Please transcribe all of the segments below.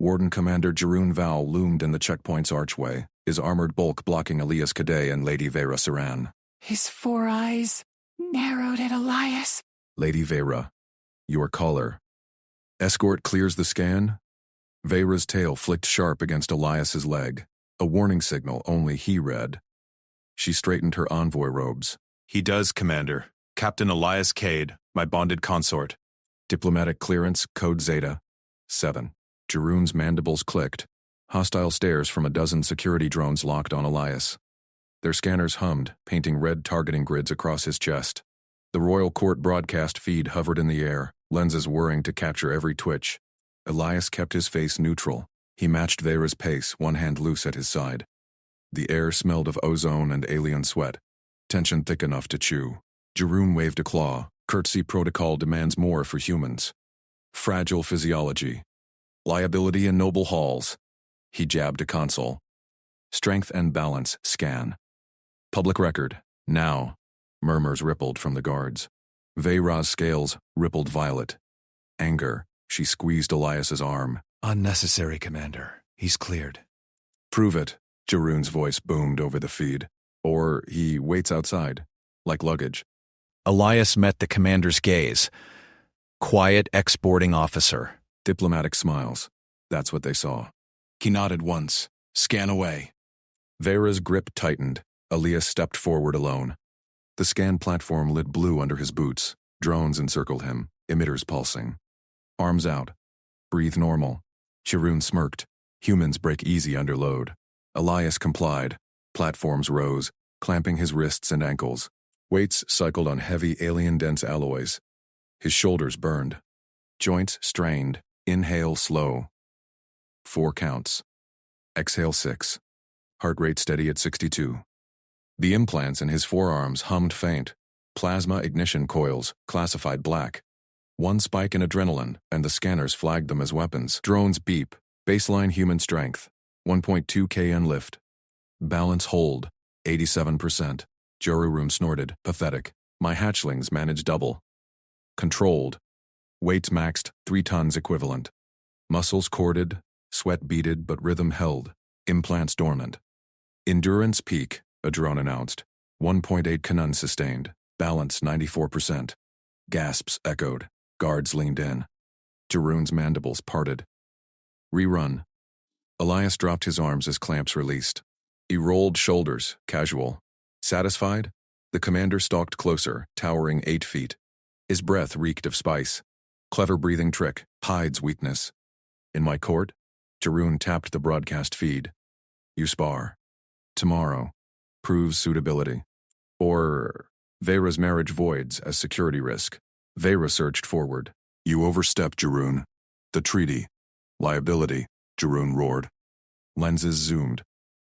Warden Commander Jeroen Val loomed in the checkpoint's archway, his armored bulk blocking Elias Cadet and Lady Vera Saran. His 4 eyes narrowed at Elias. Lady Vera, your caller. Escort clears the scan? Vera's tail flicked sharp against Elias's leg, a warning signal only he read. She straightened her envoy robes. He does, Commander. Captain Elias Cade, my bonded consort. Diplomatic clearance, code Zeta. 7. Jeroen's mandibles clicked. Hostile stares from a dozen security drones locked on Elias. Their scanners hummed, painting red targeting grids across his chest. The Royal Court broadcast feed hovered in the air, lenses whirring to capture every twitch. Elias kept his face neutral. He matched Vera's pace, one hand loose at his side. The air smelled of ozone and alien sweat, tension thick enough to chew. Jeroen waved a claw. Courtesy protocol demands more for humans. Fragile physiology. Liability in noble halls. He jabbed a console. Strength and balance, scan. Public record, now. Murmurs rippled from the guards. Vera's scales rippled violet. Anger, she squeezed Elias's arm. Unnecessary, Commander. He's cleared. Prove it, Jeroen's voice boomed over the feed. Or he waits outside, like luggage. Elias met the commander's gaze. Quiet exporting officer. Diplomatic smiles. That's what they saw. He nodded once. Scan away. Vera's grip tightened. Elias stepped forward alone. The scan platform lit blue under his boots. Drones encircled him, emitters pulsing. Arms out. Breathe normal. Jeroen smirked. Humans break easy under load. Elias complied. Platforms rose, clamping his wrists and ankles. Weights cycled on heavy alien-dense alloys. His shoulders burned. Joints strained. Inhale slow. 4 counts. Exhale 6. Heart rate steady at 62. The implants in his forearms hummed faint. Plasma ignition coils, classified black. 1 spike in adrenaline, and the scanners flagged them as weapons. Drones beep. Baseline human strength. 1.2 kN lift. Balance hold. 87%. Jeroen snorted. Pathetic. My hatchlings manage double. Controlled. Weights maxed, 3 tons equivalent. Muscles corded, sweat beaded but rhythm held. Implants dormant. Endurance peak, a drone announced. 1.8 kN sustained. Balance 94%. Gasps echoed. Guards leaned in. Jeroen's mandibles parted. Rerun. Elias dropped his arms as clamps released. He rolled shoulders, casual. Satisfied? The commander stalked closer, towering 8 feet. His breath reeked of spice. Clever breathing trick, hides weakness. In my court? Jeroen tapped the broadcast feed. You spar. Tomorrow. Proves suitability. Or Vera's marriage voids as security risk. Vera surged forward. You overstepped, Jeroen. The treaty. Liability, Jeroen roared. Lenses zoomed.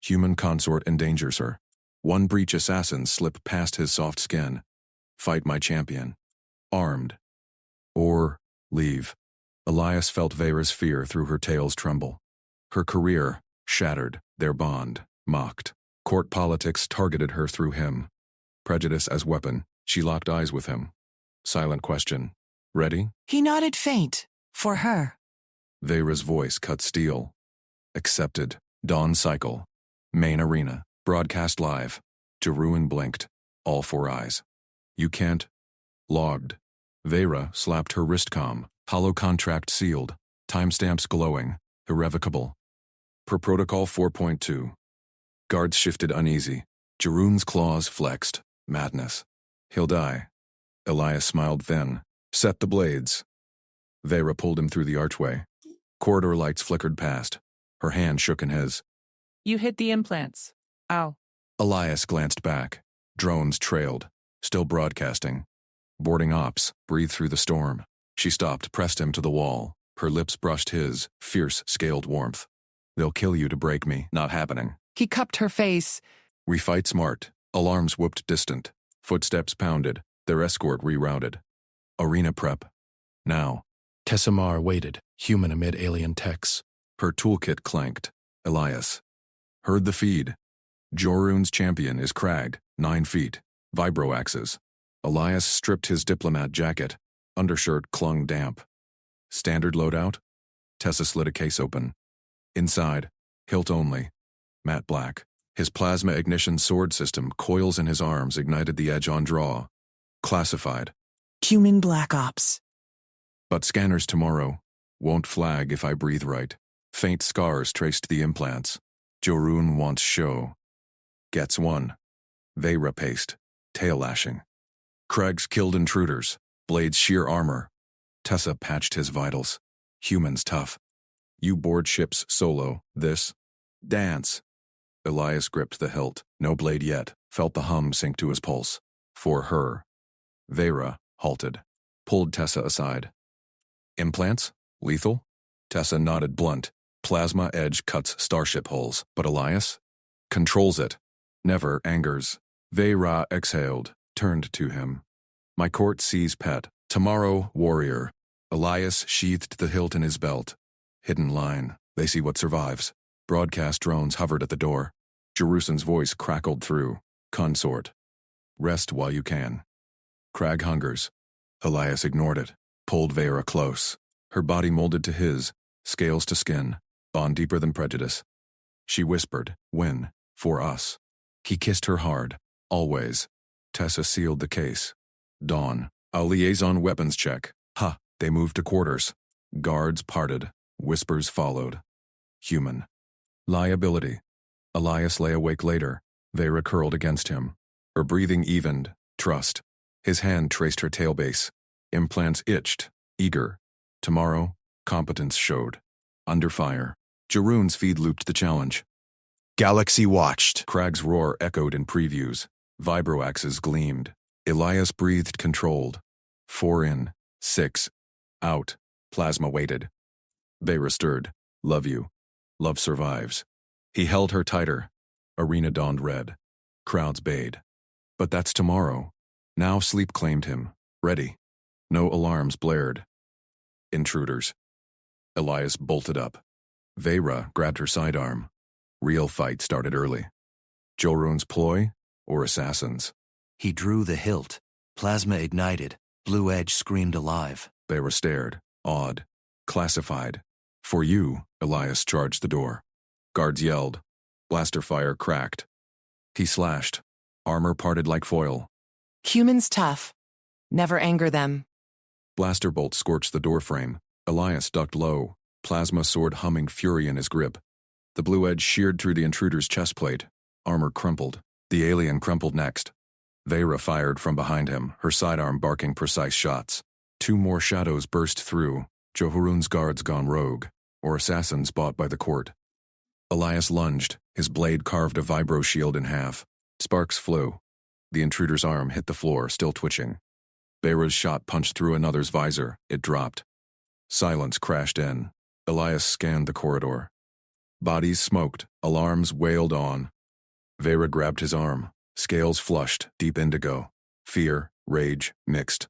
Human consort endangers her. 1 breach assassin slip past his soft skin. Fight my champion. Armed. Or leave. Elias felt Vera's fear through her tail's tremble. Her career, shattered, their bond, mocked. Court politics targeted her through him. Prejudice as weapon, she locked eyes with him. Silent question. Ready? He nodded faint. For her. Vera's voice cut steel. Accepted. Dawn cycle. Main arena. Broadcast live. Jeroen blinked. All 4 eyes. You can't. Logged. Vera slapped her wristcom. Hollow contract sealed. Timestamps glowing. Irrevocable. Per protocol 4.2. Guards shifted uneasy. Jeroen's claws flexed. Madness. He'll die. Elias smiled thin. Set the blades. Vera pulled him through the archway. Corridor lights flickered past. Her hand shook in his. You hit the implants. Ow. Elias glanced back. Drones trailed. Still broadcasting. Boarding ops breathed through the storm. She stopped, pressed him to the wall. Her lips brushed his, fierce, scaled warmth. They'll kill you to break me. Not happening. He cupped her face. We fight smart. Alarms whooped distant. Footsteps pounded. Their escort rerouted. Arena prep. Now. Tessamar waited, human amid alien techs. Her toolkit clanked. Elias. Heard the feed. Jeroen's champion is cragged, 9 feet. Vibroaxes. Elias stripped his diplomat jacket. Undershirt clung damp. Standard loadout? Tessa slid a case open. Inside, hilt only, matte black. His plasma ignition sword system coils in his arms ignited the edge on draw. Classified. Human Black Ops. But scanners tomorrow won't flag if I breathe right. Faint scars traced the implants. Jorun wants show. Gets one. Veyra paced, tail lashing. Craig's killed intruders, blades sheer armor. Tessa patched his vitals. Humans tough. You board ships solo, this? Dance. Elias gripped the hilt, no blade yet, felt the hum sink to his pulse. For her. Veyra halted, pulled Tessa aside. Implants? Lethal? Tessa nodded blunt. Plasma edge cuts starship holes, but Elias? Controls it. Never angers. Veyra exhaled, turned to him. My court sees pet. Tomorrow, warrior. Elias sheathed the hilt in his belt. Hidden line. They see what survives. Broadcast drones hovered at the door. Jerusalem's voice crackled through. Consort. Rest while you can. Crag hungers. Elias ignored it. Pulled Veyra close. Her body molded to his. Scales to skin. Bond deeper than prejudice. She whispered, win. For us. He kissed her hard. Always. Tessa sealed the case. Dawn. A liaison weapons check. Ha. They moved to quarters. Guards parted. Whispers followed. Human. Liability. Elias lay awake later. Veyra curled against him. Her breathing evened. Trust. His hand traced her tailbase. Implants itched. Eager. Tomorrow, competence showed. Under fire. Jeroen's feed looped the challenge. Galaxy watched. Crag's roar echoed in previews. Vibroaxes gleamed. Elias breathed controlled. 4 in. 6. Out. Plasma waited. Veyra stirred. Love you. Love survives. He held her tighter. Arena dawned red. Crowds bayed. But that's tomorrow. Now sleep claimed him. Ready. No alarms blared. Intruders. Elias bolted up. Veyra grabbed her sidearm. Real fight started early. Jorun's ploy or assassins? He drew the hilt. Plasma ignited. Blue edge screamed alive. Veyra stared, awed. Classified. For you, Elias charged the door. Guards yelled. Blaster fire cracked. He slashed. Armor parted like foil. Humans tough. Never anger them. Blaster bolt scorched the doorframe. Elias ducked low, plasma sword humming fury in his grip. The blue edge sheared through the intruder's chest plate. Armor crumpled. The alien crumpled next. Veyra fired from behind him, her sidearm barking precise shots. 2 more shadows burst through. Jorun's guards gone rogue, or assassins bought by the court. Elias lunged, his blade carved a vibro shield in half. Sparks flew. The intruder's arm hit the floor, still twitching. Veyra's shot punched through another's visor. It dropped. Silence crashed in. Elias scanned the corridor. Bodies smoked. Alarms wailed on. Veyra grabbed his arm. Scales flushed, deep indigo. Fear, rage, mixed.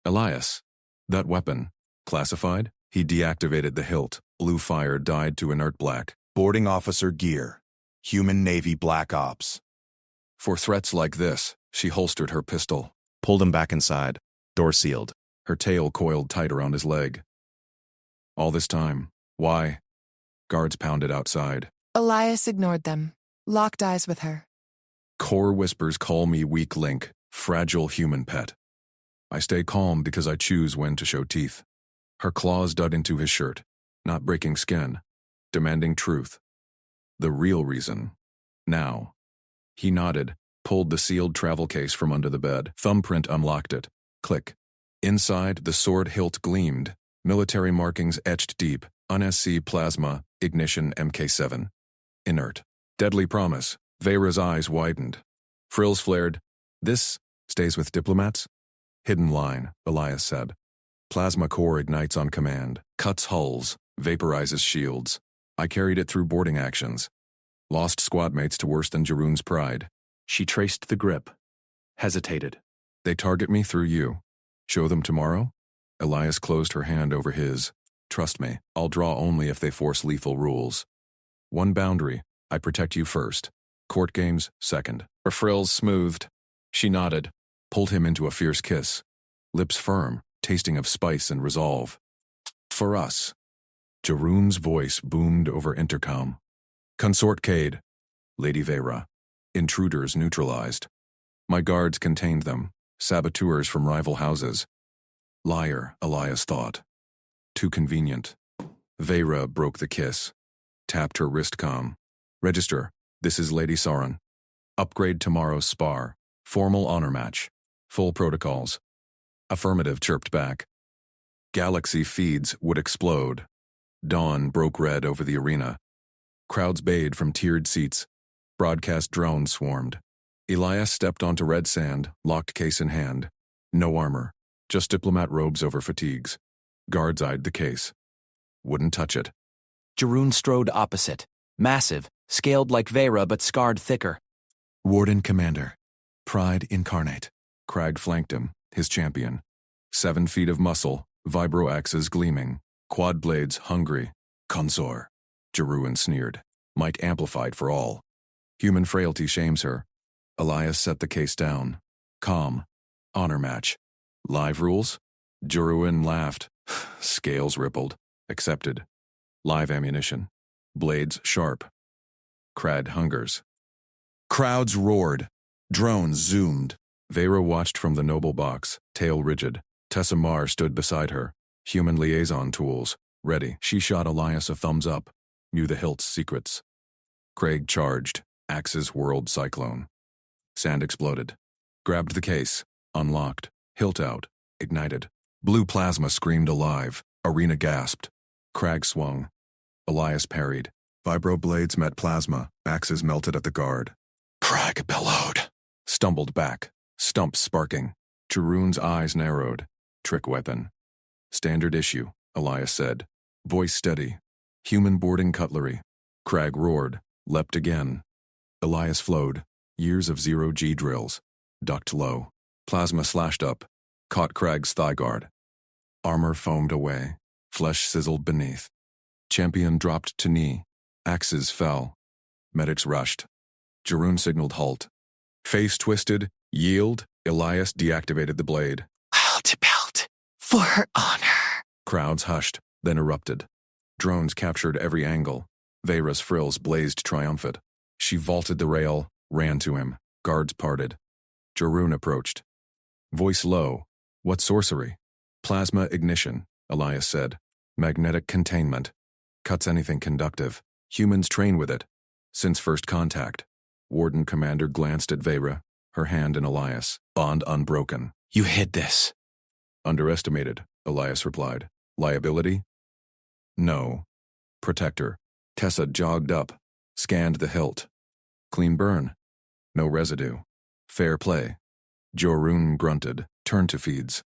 Elias. That weapon. Classified? He deactivated the hilt. Blue fire died to inert black. Boarding officer gear. Human Navy Black Ops. For threats like this, she holstered her pistol. Pulled him back inside. Door sealed. Her tail coiled tight around his leg. All this time. Why? Guards pounded outside. Elias ignored them. Locked eyes with her. Core whispers call me weak link, fragile human pet. I stay calm because I choose when to show teeth. Her claws dug into his shirt, not breaking skin, demanding truth. The real reason. Now. He nodded, pulled the sealed travel case from under the bed. Thumbprint unlocked it. Click. Inside, the sword hilt gleamed. Military markings etched deep. UNSC plasma, ignition MK7. Inert. Deadly promise. Veyra's eyes widened. Frills flared. This stays with diplomats? Hidden line, Elias said. Plasma core ignites on command. Cuts hulls. Vaporizes shields. I carried it through boarding actions. Lost squadmates to worse than Jeroen's pride. She traced the grip. Hesitated. They target me through you. Show them tomorrow? Elias closed her hand over his. Trust me, I'll draw only if they force lethal rules. One boundary, I protect you first. Court games, second. Her frills smoothed. She nodded, pulled him into a fierce kiss. Lips firm, tasting of spice and resolve. For us. Jeroen's voice boomed over intercom. Consort Cade. Lady Vera. Intruders neutralized. My guards contained them. Saboteurs from rival houses. Liar, Elias thought. Too convenient. Vera broke the kiss. Tapped her wrist com. Register. This is Lady Sauron. Upgrade tomorrow's spar. Formal honor match. Full protocols. Affirmative chirped back. Galaxy feeds would explode. Dawn broke red over the arena. Crowds bayed from tiered seats. Broadcast drones swarmed. Elias stepped onto red sand, locked case in hand. No armor. Just diplomat robes over fatigues. Guards eyed the case. Wouldn't touch it. Jeroen strode opposite. Massive, scaled like Vera but scarred thicker. Warden Commander. Pride incarnate. Crag flanked him, his champion. 7 feet of muscle, vibro axes gleaming. Quad blades hungry. Consor. Jeroen sneered. Might amplified for all. Human frailty shames her. Elias set the case down. Calm. Honor match. Live rules? Jeroen laughed. Scales rippled. Accepted. Live ammunition. Blades sharp. Crad hungers. Crowds roared. Drones zoomed. Vera watched from the noble box, tail rigid. Tessa Mar stood beside her. Human liaison tools. Ready. She shot Elias a thumbs up. Knew the hilt's secrets. Craig charged. Axes whirled cyclone. Sand exploded. Grabbed the case. Unlocked. Hilt out. Ignited. Blue plasma screamed alive. Arena gasped. Crag swung. Elias parried. Vibro blades met plasma. Axes melted at the guard. Crag bellowed. Stumbled back. Stumps sparking. Jeroen's eyes narrowed. Trick weapon. Standard issue, Elias said. Voice steady. Human boarding cutlery. Crag roared. Leapt again. Elias flowed. Years of 0G drills. Ducked low. Plasma slashed up. Caught Crag's thigh guard. Armor foamed away. Flesh sizzled beneath. Champion dropped to knee. Axes fell. Medics rushed. Jeroen signaled halt. Face twisted. Yield. Elias deactivated the blade. I'll to belt. For her honor. Crowds hushed, then erupted. Drones captured every angle. Vera's frills blazed triumphant. She vaulted the rail, ran to him. Guards parted. Jeroen approached. Voice low. What sorcery? Plasma ignition, Elias said. Magnetic containment. Cuts anything conductive. Humans train with it. Since first contact. Warden Commander glanced at Vera, her hand in Elias. Bond unbroken. You hid this. Underestimated, Elias replied. Liability? No. Protector. Tessa jogged up. Scanned the hilt. Clean burn. No residue. Fair play. Jeroen grunted. Turned to feeds.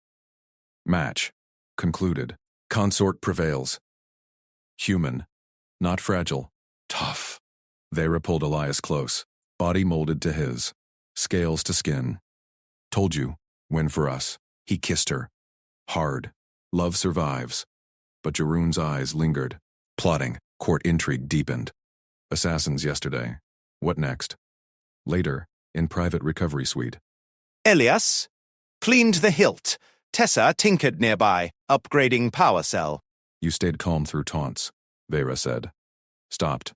Match. Concluded. Consort prevails. Human. Not fragile. Tough. Vera pulled Elias close. Body molded to his. Scales to skin. Told you. Win for us. He kissed her. Hard. Love survives. But Jeroen's eyes lingered. Plotting. Court intrigue deepened. Assassins yesterday. What next? Later, in private recovery suite. Elias? Cleaned the hilt. Tessa tinkered nearby, upgrading power cell. You stayed calm through taunts, Vera said. Stopped.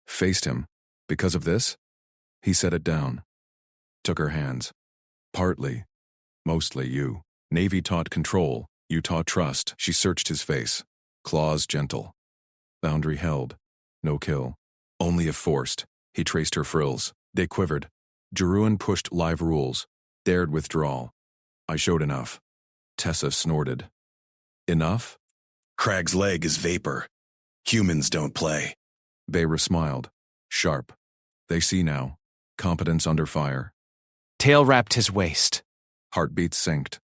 Faced him. Because of this? He set it down. Took her hands. Partly. Mostly you. Navy taught control. You taught trust. She searched his face. Claws gentle. Boundary held. No kill. Only if forced. He traced her frills. They quivered. Jeroen pushed live rules. Dared withdrawal. I showed enough. Tessa snorted. Enough? Crag's leg is vapor. Humans don't play. Vera smiled. Sharp. They see now. Competence under fire. Tail wrapped his waist. Heartbeats synced.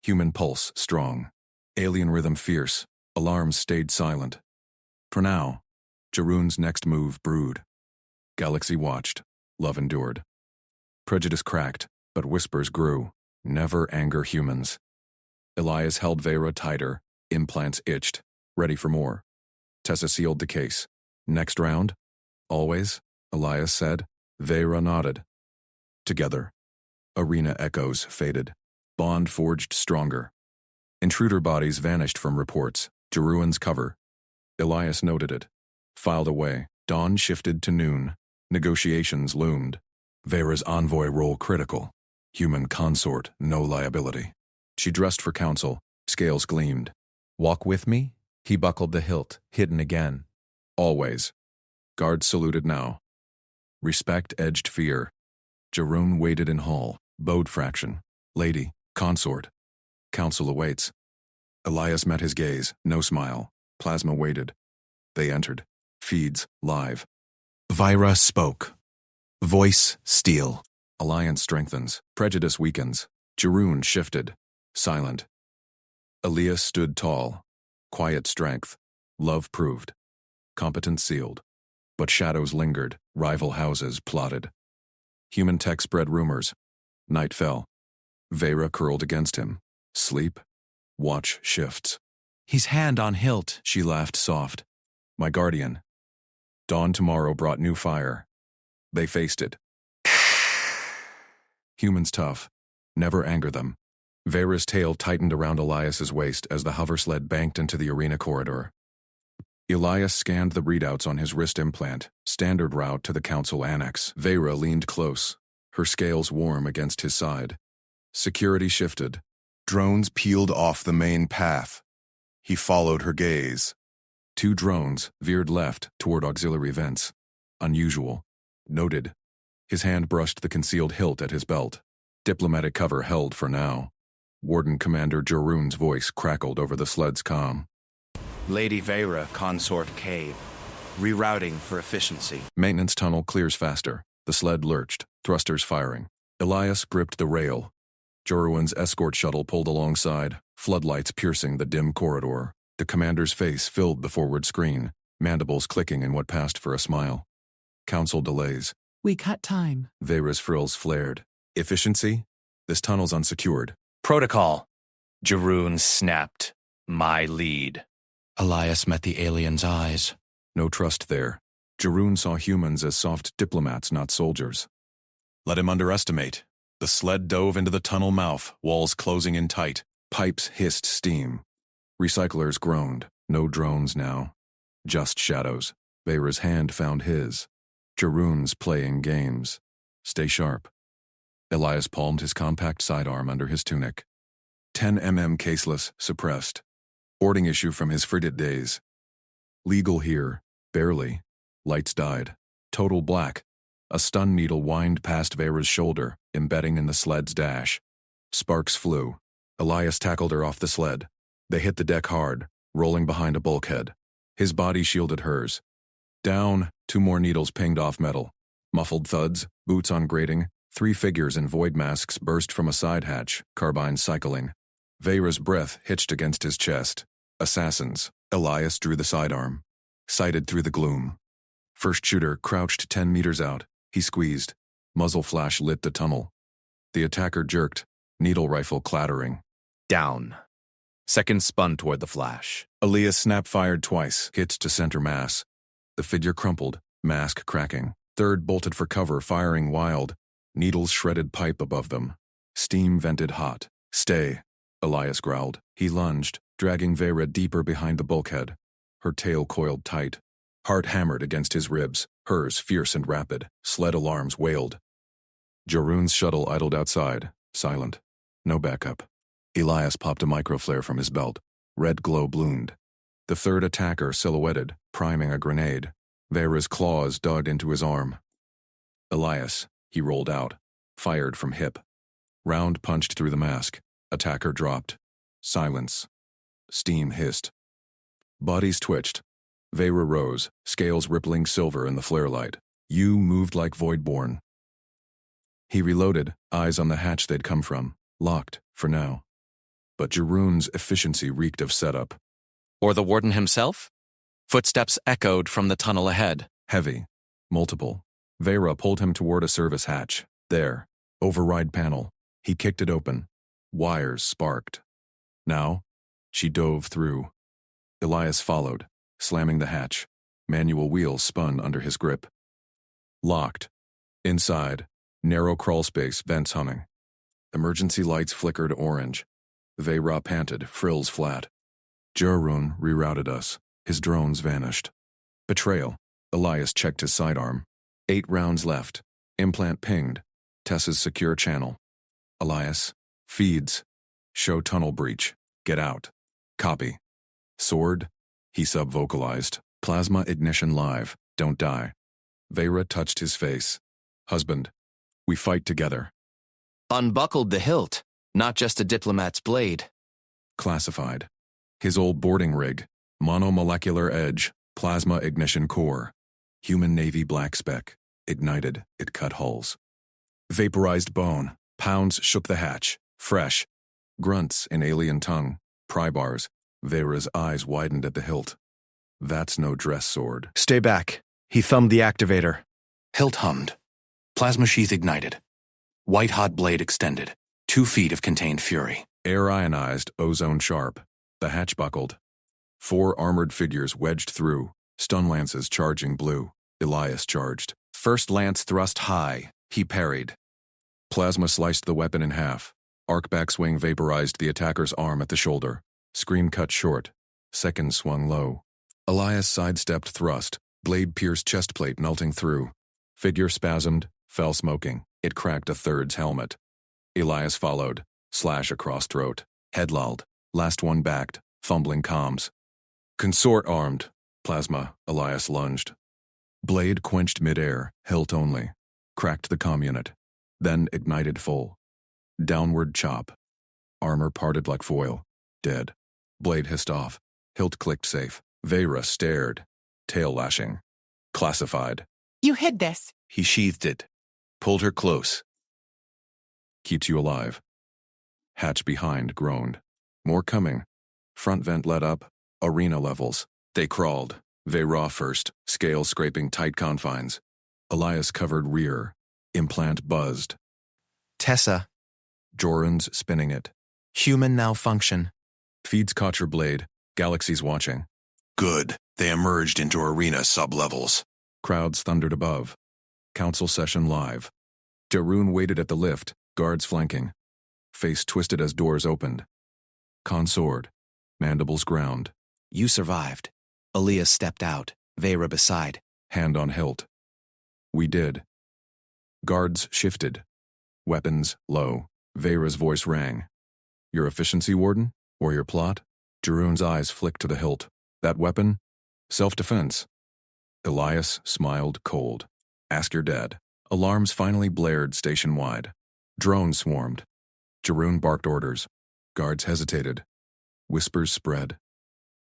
Human pulse strong. Alien rhythm fierce. Alarms stayed silent. For now, Jeroen's next move brewed. Galaxy watched. Love endured. Prejudice cracked, but whispers grew. Never anger humans. Elias held Vera tighter. Implants itched. Ready for more. Tessa sealed the case. Next round? Always, Elias said. Vera nodded. Together. Arena echoes faded. Bond forged stronger. Intruder bodies vanished from reports. Jeroen's cover. Elias noted it. Filed away. Dawn shifted to noon. Negotiations loomed. Vera's envoy role critical. Human consort, no liability. She dressed for council. Scales gleamed. Walk with me? He buckled the hilt, hidden again. Always. Guards saluted now. Respect edged fear. Jeroen waited in hall. Bowed fraction. Lady. Consort. Council awaits. Elias met his gaze. No smile. Plasma waited. They entered. Feeds. Live. Vira spoke. Voice steel. Alliance strengthens. Prejudice weakens. Jeroen shifted. Silent. Elias stood tall. Quiet strength. Love proved. Competence sealed. But shadows lingered. Rival houses plotted. Human tech spread rumors. Night fell. Vera curled against him. Sleep. Watch shifts. He's hand on hilt. She laughed soft. My guardian. Dawn tomorrow brought new fire. They faced it. Humans tough. Never anger them. Vera's tail tightened around Elias's waist as the hover sled banked into the arena corridor. Elias scanned the readouts on his wrist implant, standard route to the council annex. Vera leaned close, her scales warm against his side. Security shifted. Drones peeled off the main path. He followed her gaze. 2 drones veered left toward auxiliary vents. Unusual. Noted. His hand brushed the concealed hilt at his belt. Diplomatic cover held for now. Warden Commander Jeroen's voice crackled over the sled's comm. Lady Vera, Consort Cave. Rerouting for efficiency. Maintenance tunnel clears faster. The sled lurched, thrusters firing. Elias gripped the rail. Jeroen's escort shuttle pulled alongside, floodlights piercing the dim corridor. The commander's face filled the forward screen, mandibles clicking in what passed for a smile. Council delays. We cut time. Vera's frills flared. Efficiency? This tunnel's unsecured. Protocol. Jeroen snapped. My lead. Elias met the alien's eyes. No trust there. Jeroen saw humans as soft diplomats, not soldiers. Let him underestimate. The sled dove into the tunnel mouth, walls closing in tight. Pipes hissed steam. Recyclers groaned. No drones now. Just shadows. Vera's hand found his. Jeroen's playing games. Stay sharp. Elias palmed his compact sidearm under his tunic. 10 mm caseless, suppressed. Boarding issue from his frigate days. Legal here. Barely. Lights died. Total black. A stun needle whined past Vera's shoulder, embedding in the sled's dash. Sparks flew. Elias tackled her off the sled. They hit the deck hard, rolling behind a bulkhead. His body shielded hers. Down, 2 more needles pinged off metal. Muffled thuds, boots on grating, 3 figures in void masks burst from a side hatch, carbines cycling. Vera's breath hitched against his chest. Assassins. Elias drew the sidearm. Sighted through the gloom. First shooter crouched 10 meters out. He squeezed. Muzzle flash lit the tunnel. The attacker jerked, needle rifle clattering. Down. Second spun toward the flash. Elias snap-fired twice, hits to center mass. The figure crumpled, mask cracking. Third bolted for cover, firing wild. Needles shredded pipe above them. Steam vented hot. Stay, Elias growled. He lunged, dragging Vera deeper behind the bulkhead. Her tail coiled tight. Heart hammered against his ribs, hers fierce and rapid. Sled alarms wailed. Jeroen's shuttle idled outside, silent. No backup. Elias popped a microflare from his belt. Red glow bloomed. The third attacker silhouetted, priming a grenade. Vera's claws dug into his arm. Elias, he rolled out. Fired from hip. Round punched through the mask. Attacker dropped. Silence. Steam hissed. Bodies twitched. Vera rose, scales rippling silver in the flare light. You moved like Voidborn. He reloaded, eyes on the hatch they'd come from. Locked, for now. But Jeroen's efficiency reeked of setup. Or the warden himself? Footsteps echoed from the tunnel ahead. Heavy. Multiple. Vera pulled him toward a service hatch. There. Override panel. He kicked it open. Wires sparked. Now, she dove through. Elias followed, slamming the hatch. Manual wheels spun under his grip. Locked. Inside. Narrow crawl space, vents humming. Emergency lights flickered orange. Vera panted, frills flat. Jeroen rerouted us. His drones vanished. Betrayal. Elias checked his sidearm. 8 rounds left. Implant pinged. Tessa's secure channel. Elias. Feeds. Show tunnel breach. Get out. Copy. Sword. He sub-vocalized. Plasma ignition live. Don't die. Vera touched his face. Husband. We fight together. Unbuckled the hilt, not just a diplomat's blade. Classified. His old boarding rig. Monomolecular edge. Plasma ignition core. Human Navy black spec. Ignited. It cut hulls. Vaporized bone. Pounds shook the hatch. Fresh. Grunts in alien tongue. Pry bars. Vera's eyes widened at the hilt. That's no dress sword. Stay back. He thumbed the activator. Hilt hummed. Plasma sheath ignited. White-hot blade extended. 2 feet of contained fury. Air ionized, ozone sharp. The hatch buckled. 4 armored figures wedged through. Stun lances charging blue. Elias charged. First lance thrust high. He parried. Plasma sliced the weapon in half. Arc backswing vaporized the attacker's arm at the shoulder. Scream cut short. Second swung low. Elias sidestepped thrust. Blade pierced chest plate melting through. Figure spasmed, fell smoking. It cracked a third's helmet. Elias followed. Slash across throat. Head lulled. Last one backed. Fumbling comms. Consort armed. Plasma. Elias lunged. Blade quenched midair. Hilt only. Cracked the comm unit. Then ignited full. Downward chop. Armor parted like foil. Dead. Blade hissed off. Hilt clicked safe. Vera stared. Tail lashing. Classified. You hid this. He sheathed it. Pulled her close. Keeps you alive. Hatch behind groaned. More coming. Front vent let up. Arena levels. They crawled. Vera first. Scale scraping tight confines. Elias covered rear. Implant buzzed. Tessa. Joran's spinning it. Human malfunction. Feeds caught your blade. Galaxies watching. Good. They emerged into arena sublevels. Crowds thundered above. Council session live. Darun waited at the lift, guards flanking. Face twisted as doors opened. Consort. Mandibles ground. You survived. Elias stepped out, Vera beside. Hand on hilt. We did. Guards shifted. Weapons low. Vera's voice rang. Your efficiency, Warden? Or your plot? Darun's eyes flicked to the hilt. That weapon? Self-defense. Elias smiled cold. Ask your dad. Alarms finally blared station-wide. Drones swarmed. Darun barked orders. Guards hesitated. Whispers spread.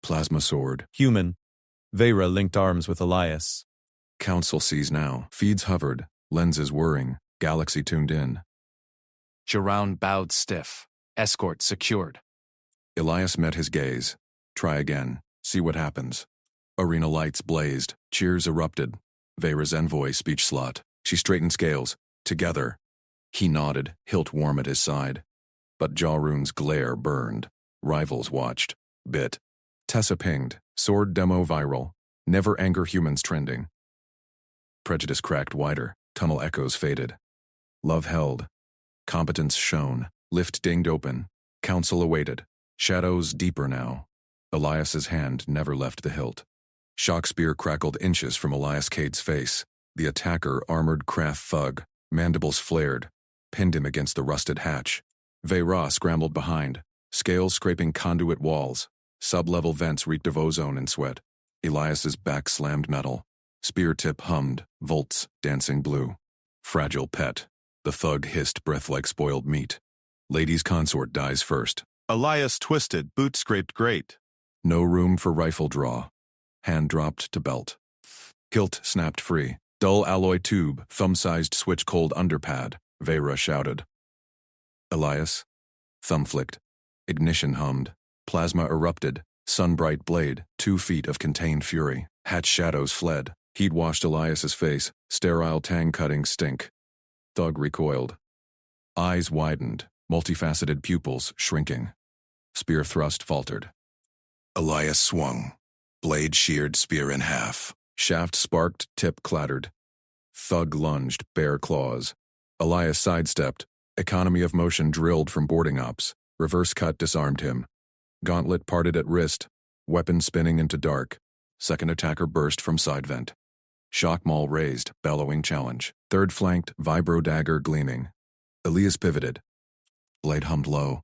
Plasma sword. Human. Vera linked arms with Elias. Council sees now. Feeds hovered. Lenses whirring. Galaxy tuned in. Geround bowed stiff. Escort secured. Elias met his gaze. Try again. See what happens. Arena lights blazed. Cheers erupted. Vera's envoy speech slot. She straightened scales. Together. He nodded, hilt warm at his side. But Jarun's glare burned. Rivals watched. Bit. Tessa pinged. Sword demo viral. Never anger humans trending. Prejudice cracked wider. Tunnel echoes faded. Love held. Competence shone. Lift dinged open. Council awaited. Shadows deeper now. Elias's hand never left the hilt. Shock spear crackled inches from Elias Cade's face. The attacker, armored craft thug, mandibles flared, pinned him against the rusted hatch. Vera scrambled behind, scales scraping conduit walls. Sub-level vents reeked of ozone and sweat. Elias's back slammed metal. Spear tip hummed, volts dancing blue. Fragile pet. The thug hissed breath like spoiled meat. Lady's consort dies first. Elias twisted, boot scraped great. No room for rifle draw. Hand dropped to belt. Hilt snapped free. Dull alloy tube, thumb-sized switch cold underpad. Vera shouted. Elias. Thumb flicked. Ignition hummed. Plasma erupted. Sun-bright blade, 2 feet of contained fury. Hatch shadows fled. Heat washed Elias's face. Sterile tang-cutting stink. Thug recoiled. Eyes widened. Multifaceted pupils shrinking. Spear thrust faltered. Elias swung. Blade sheared spear in half. Shaft sparked, tip clattered. Thug lunged, bare claws. Elias sidestepped. Economy of motion drilled from boarding ops. Reverse cut disarmed him. Gauntlet parted at wrist. Weapon spinning into dark. Second attacker burst from side vent. Shock maul raised, bellowing challenge. Third flanked, vibro dagger gleaming. Elias pivoted. Blade hummed low.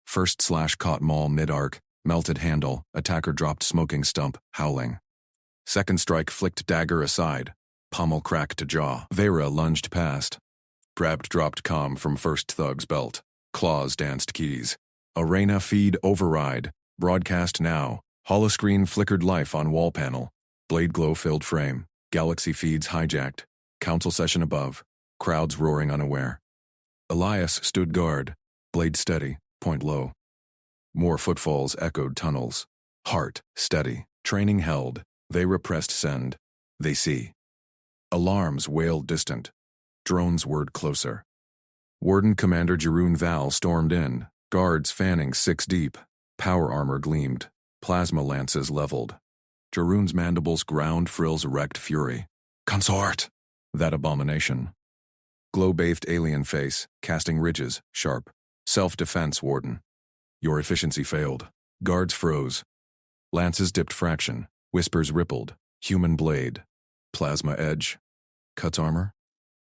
First slash caught maul mid-arc, melted handle, attacker dropped smoking stump, howling. Second strike flicked dagger aside, pommel crack to jaw. Vera lunged past. Grabbed dropped comm from first thug's belt. Claws danced keys. Arena feed override. Broadcast now. Holoscreen flickered life on wall panel. Blade glow filled frame. Galaxy feeds hijacked. Council session above. Crowds roaring unaware. Elias stood guard. Blade steady, point low. More footfalls echoed tunnels. Heart steady. Training held. They repressed send. They see. Alarms wailed distant. Drones whirred closer. Warden Commander Jeroen Val stormed in. Guards fanning 6 deep. Power armor gleamed. Plasma lances leveled. Jeroen's mandibles ground frills erect fury. Consort! That abomination. Glow-bathed alien face, casting ridges, sharp. Self-defense, Warden. Your efficiency failed. Guards froze. Lances dipped fraction. Whispers rippled. Human blade. Plasma edge. Cuts armor?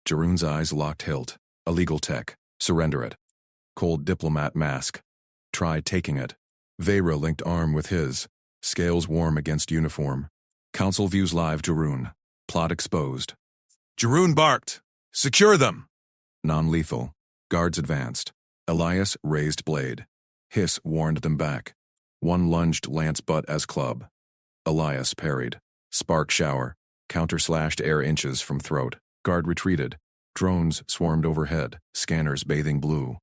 Jeroen's eyes locked hilt. Illegal tech. Surrender it. Cold diplomat mask. Try taking it. Vera linked arm with his. Scales warm against uniform. Council views live Jeroen. Plot exposed. Jeroen barked. Secure them! Non-lethal. Guards advanced. Elias raised blade. Hiss warned them back. One lunged lance butt as club. Elias parried. Spark shower. Counter-slashed air inches from throat. Guard retreated. Drones swarmed overhead. Scanners bathing blue.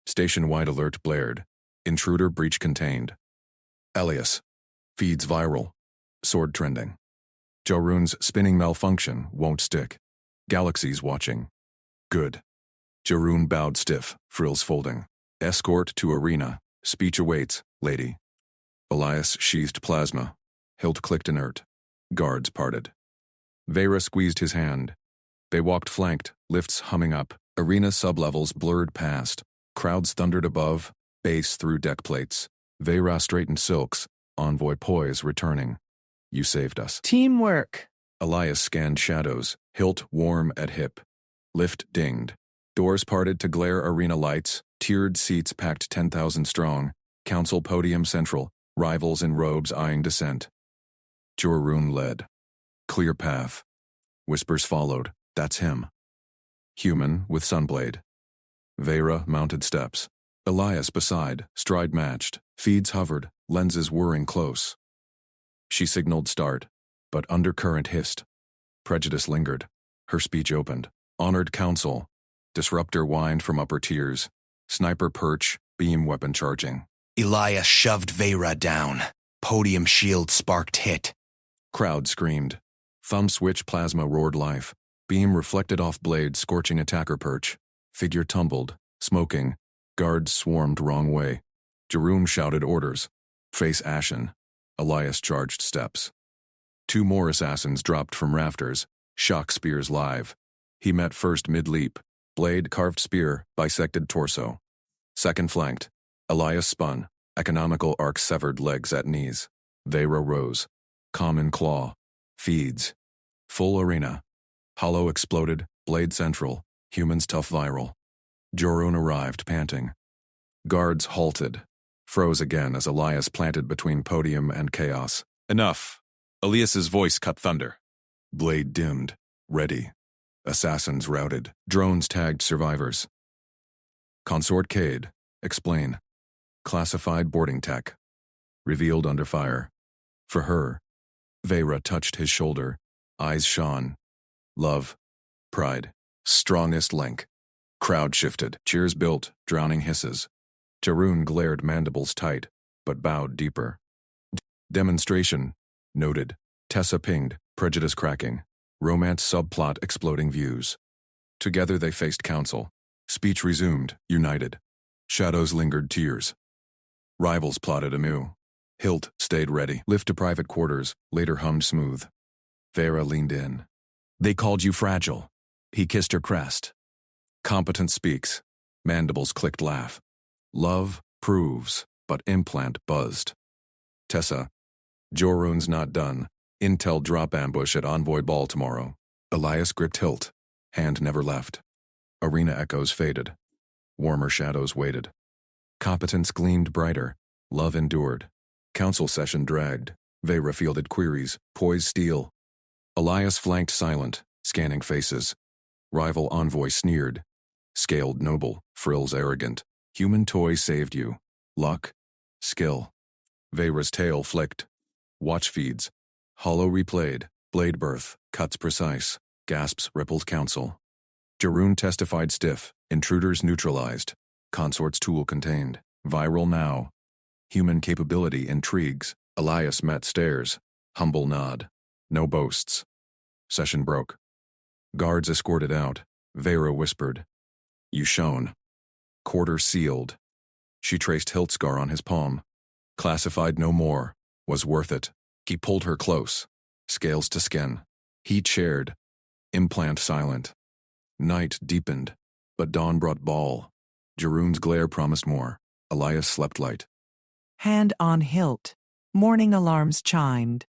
Station-wide alert blared. Intruder breach contained. Elias. Feeds viral. Sword trending. Jeroen's spinning malfunction won't stick. Galaxies watching. Good. Jeroen bowed stiff, frills folding. Escort to arena. Speech awaits, lady. Elias sheathed plasma. Hilt clicked inert. Guards parted. Vera squeezed his hand. They walked flanked, lifts humming up. Arena sublevels blurred past. Crowds thundered above, base through deck plates. Vera straightened silks, envoy poise returning. You saved us. Teamwork. Elias scanned shadows, hilt warm at hip. Lift dinged. Doors parted to glare arena lights, tiered seats packed 10,000 strong, council podium central, rivals in robes eyeing descent. Jeroen led. Clear path. Whispers followed. That's him. Human with sunblade. Vera mounted steps. Elias beside, stride matched, feeds hovered, lenses whirring close. She signaled start, but undercurrent hissed. Prejudice lingered. Her speech opened. Honored council. Disruptor whined from upper tiers. Sniper perch, beam weapon charging. Elias shoved Vera down. Podium shield sparked hit. Crowd screamed. Thumb switch plasma roared life. Beam reflected off blade scorching attacker perch. Figure tumbled, smoking. Guards swarmed wrong way. Jeroen shouted orders. Face ashen. Elias charged steps. 2 more assassins dropped from rafters. Shock spears live. He met first mid-leap. Blade carved spear, bisected torso. Second flanked. Elias spun. Economical arc severed legs at knees. Vera rose. Common claw. Feeds. Full arena. Hollow exploded. Blade central. Humans tough viral. Jeroen arrived panting. Guards halted. Froze again as Elias planted between podium and chaos. Enough. Elias's voice cut thunder. Blade dimmed. Ready. Assassins routed. Drones tagged survivors. Consort Cade. Explain. Classified boarding tech. Revealed under fire. For her. Vera touched his shoulder. Eyes shone. Love. Pride. Strongest link. Crowd shifted. Cheers built. Drowning hisses. Jeroen glared mandibles tight, but bowed deeper. Demonstration. Noted. Tessa pinged. Prejudice cracking. Romance subplot exploding views. Together they faced council. Speech resumed, united. Shadows lingered tears. Rivals plotted anew. Hilt stayed ready. Lift to private quarters, later hummed smooth. Vera leaned in. They called you fragile. He kissed her crest. Competence speaks. Mandibles clicked laugh. Love proves, but implant buzzed. Tessa. Jeroen's not done. Intel drop ambush at Envoy Ball tomorrow. Elias gripped hilt. Hand never left. Arena echoes faded. Warmer shadows waited. Competence gleamed brighter. Love endured. Council session dragged. Vera fielded queries. Poise steel. Elias flanked silent, scanning faces. Rival envoy sneered. Scaled noble, frills arrogant. Human toy saved you. Luck. Skill. Vera's tail flicked. Watch feeds. Hollow replayed. Blade birth. Cuts precise. Gasps rippled council. Jaroon testified stiff. Intruders neutralized. Consort's tool contained. Viral now. Human capability intrigues. Elias met stares. Humble nod. No boasts. Session broke. Guards escorted out. Vera whispered. You shone. Quarter sealed. She traced hilt scar on his palm. Classified no more. Was worth it. He pulled her close. Scales to skin. He shared. Implant silent. Night deepened. But dawn brought ball. Jaroon's glare promised more. Elias slept light. Hand on hilt. Morning alarms chimed.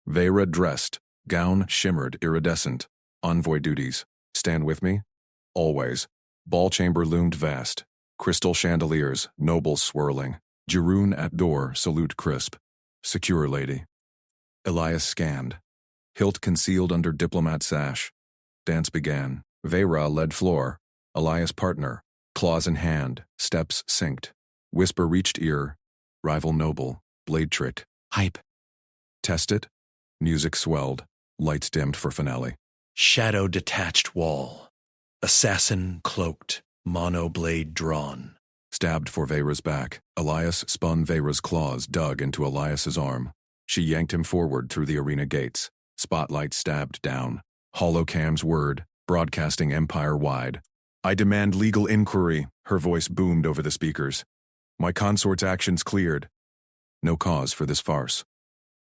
Vera dressed. Gown shimmered iridescent. Envoy duties. Stand with me? Always. Ball chamber loomed vast. Crystal chandeliers, noble swirling. Jaroon at door, salute crisp. Secure lady. Elias scanned. Hilt concealed under diplomat sash. Dance began. Vera led floor. Elias partner. Claws in hand. Steps synced. Whisper reached ear. Rival noble. Blade trick. Hype. Test it. Music swelled. Lights dimmed for finale. Shadow detached wall. Assassin cloaked. Mono blade drawn. Stabbed for Vera's back. Elias spun Vera's claws, dug into Elias's arm. She yanked him forward through the arena gates. Spotlight stabbed down. Holocam's word, broadcasting empire-wide. I demand legal inquiry, her voice boomed over the speakers. My consort's actions cleared. No cause for this farce.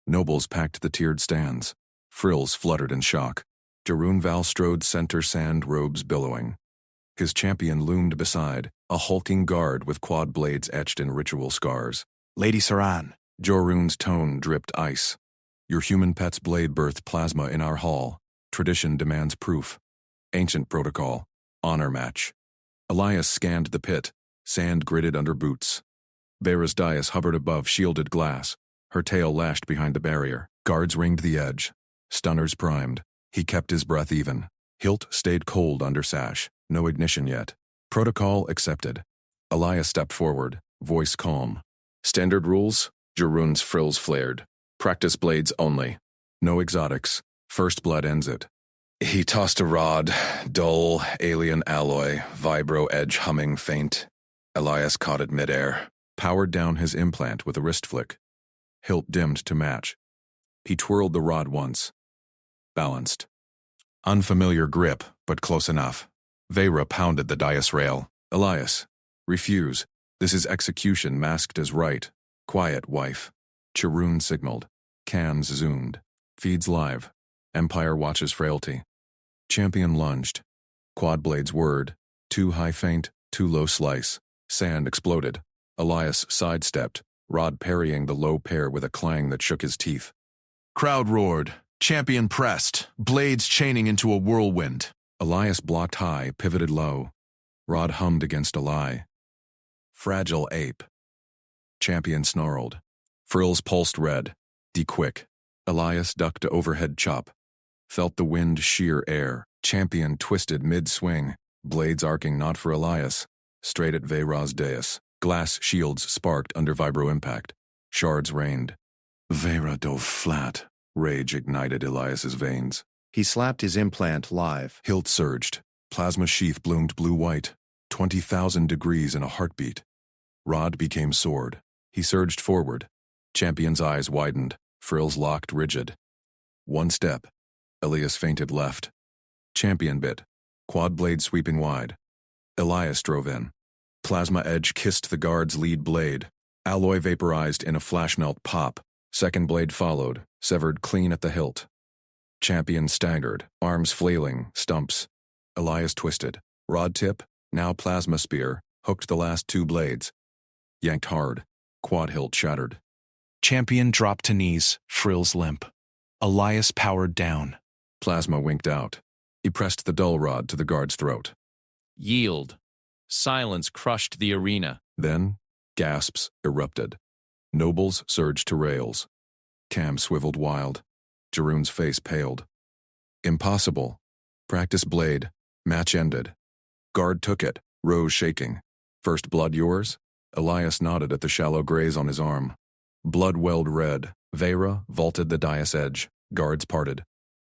Nobles packed the tiered stands. Frills fluttered in shock. Jaroon Val strode center, sand robes billowing. His champion loomed beside, a hulking guard with quad blades etched in ritual scars. Lady Saran. Jaroon's tone dripped ice. Your human pet's blade birthed plasma in our hall. Tradition demands proof. Ancient protocol. Honor match. Elias scanned the pit. Sand gritted under boots. Vera's dais hovered above shielded glass. Her tail lashed behind the barrier. Guards ringed the edge. Stunners primed. He kept his breath even. Hilt stayed cold under sash. No ignition yet. Protocol accepted. Elias stepped forward, voice calm. Standard rules? Jaroon's frills flared. Practice blades only. No exotics. First blood ends it. He tossed a rod, dull, alien alloy, vibro edge humming faint. Elias caught it midair, powered down his implant with a wrist flick. Hilt dimmed to match. He twirled the rod once. Balanced. Unfamiliar grip, but close enough. Vera pounded the dais rail. Elias, refuse. This is execution masked as right. Quiet, wife. Jaroon signaled. Cams zoomed. Feeds live. Empire watches frailty. Champion lunged. Quad blades word. Too high feint, too low slice. Sand exploded. Elias sidestepped, rod parrying the low pair with a clang that shook his teeth. Crowd roared. Champion pressed, blades chaining into a whirlwind. Elias blocked high, pivoted low. Rod hummed against a lie. Fragile ape. Champion snarled. Frills pulsed red. De-quick. Elias ducked to overhead chop. Felt the wind shear air. Champion twisted mid-swing. Blades arcing not for Elias. Straight at Vera's dais. Glass shields sparked under vibro impact. Shards rained. Vera dove flat. Rage ignited Elias's veins. He slapped his implant live. Hilt surged. Plasma sheath bloomed blue-white. 20,000 degrees in a heartbeat. Rod became sword. He surged forward. Champion's eyes widened. Frills locked rigid. One step. Elias feinted left. Champion bit. Quad blade sweeping wide. Elias drove in. Plasma edge kissed the guard's lead blade. Alloy vaporized in a flash melt pop. Second blade followed, severed clean at the hilt. Champion staggered, arms flailing, stumps. Elias twisted. Rod tip, now plasma spear, hooked the last two blades. Yanked hard. Quad hilt shattered. Champion dropped to knees, frills limp. Elias powered down. Plasma winked out. He pressed the dull rod to the guard's throat. Yield. Silence crushed the arena. Then, gasps erupted. Nobles surged to rails. Cam swiveled wild. Jeroen's face paled. Impossible. Practice blade. Match ended. Guard took it, rose shaking. First blood yours? Elias nodded at the shallow graze on his arm. Blood welled red. Vera vaulted the dais edge. Guards parted.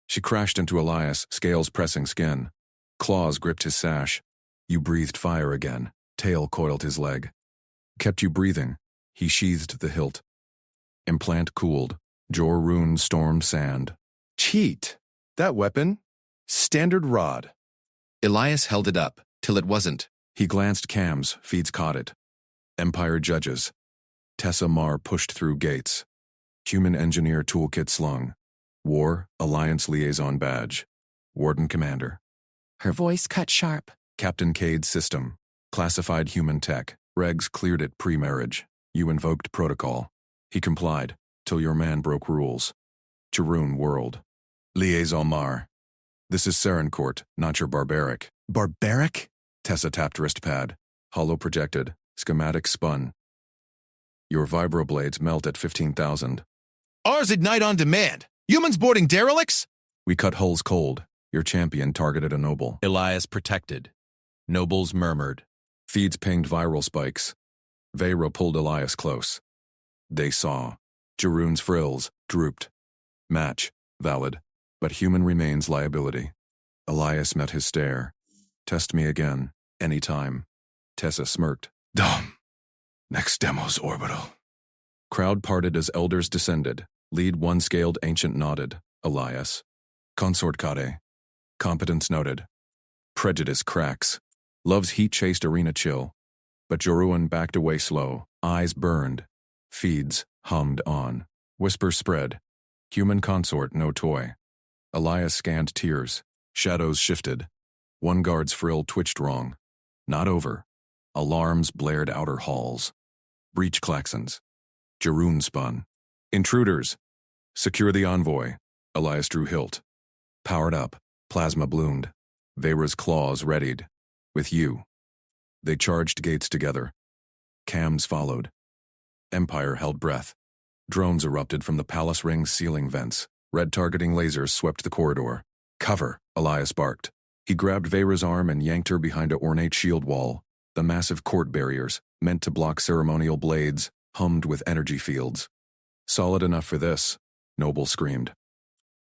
She crashed into Elias, scales pressing skin. Claws gripped his sash. You breathed fire again. Tail coiled his leg. Kept you breathing. He sheathed the hilt. Implant cooled. Jor-Rune stormed sand. Cheat. That weapon? Standard rod. Elias held it up, till it wasn't. He glanced Cam's, feeds caught it. Empire judges. Tessa Mar pushed through gates. Human engineer toolkit slung. War, Alliance liaison badge. Warden commander. Her voice cut sharp. Captain Cade's system. Classified human tech. Regs cleared it pre-marriage. You invoked protocol. He complied, till your man broke rules. Jeroen whirled. Liaison Mar. This is Serencourt, not your barbaric. Barbaric? Tessa tapped wrist pad. Hollow projected. Schematic spun. Your vibroblades melt at 15,000. Ours ignite on demand. Humans boarding derelicts? We cut hulls cold. Your champion targeted a noble. Elias protected. Nobles murmured. Feeds pinged viral spikes. Vera pulled Elias close. They saw. Jeroen's frills drooped. Match, valid, but human remains liability. Elias met his stare. Test me again, anytime. Tessa smirked. Dumb. Next demo's orbital. Crowd parted as elders descended. Lead one-scaled ancient nodded. Elias. Consort Kade. Competence noted. Prejudice cracks. Love's heat-chased arena chill. But Jeroen backed away slow. Eyes burned. Feeds hummed on. Whispers spread. Human consort no toy. Elias scanned tears. Shadows shifted. One guard's frill twitched wrong. Not over. Alarms blared outer halls. Breach klaxons. Jeroen spun. Intruders. Secure the envoy. Elias drew hilt. Powered up. Plasma bloomed. Vera's claws readied. With you. They charged gates together. Cams followed. Empire held breath. Drones erupted from the palace ring's ceiling vents. Red targeting lasers swept the corridor. Cover, Elias barked. He grabbed Vera's arm and yanked her behind a ornate shield wall. The massive court barriers, meant to block ceremonial blades, hummed with energy fields. Solid enough for this, Noble screamed.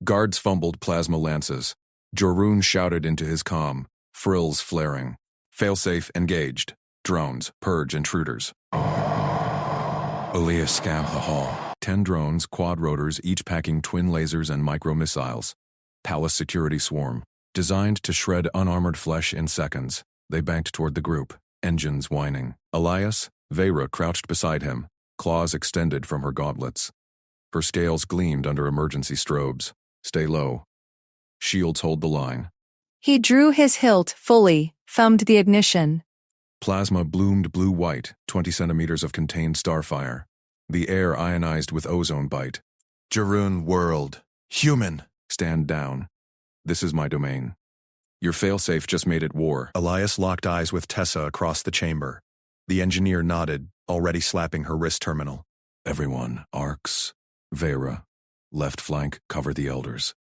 Guards fumbled plasma lances. Jeroen shouted into his comm, frills flaring. Failsafe engaged. Drones, purge intruders. Elias scanned the hall. 10 drones, quadrotors, each packing twin lasers and micro-missiles. Palace security swarm. Designed to shred unarmored flesh in seconds. They banked toward the group, engines whining. Elias, Vera crouched beside him, claws extended from her gauntlets. Her scales gleamed under emergency strobes. Stay low. Shields hold the line. He drew his hilt fully, thumbed the ignition. Plasma bloomed blue-white, 20 centimeters of contained starfire. The air ionized with ozone bite. Jeroen whirled. Human. Stand down. This is my domain. Your failsafe just made it war. Elias locked eyes with Tessa across the chamber. The engineer nodded, already slapping her wrist terminal. Everyone, arcs. Vera. Left flank, cover the elders.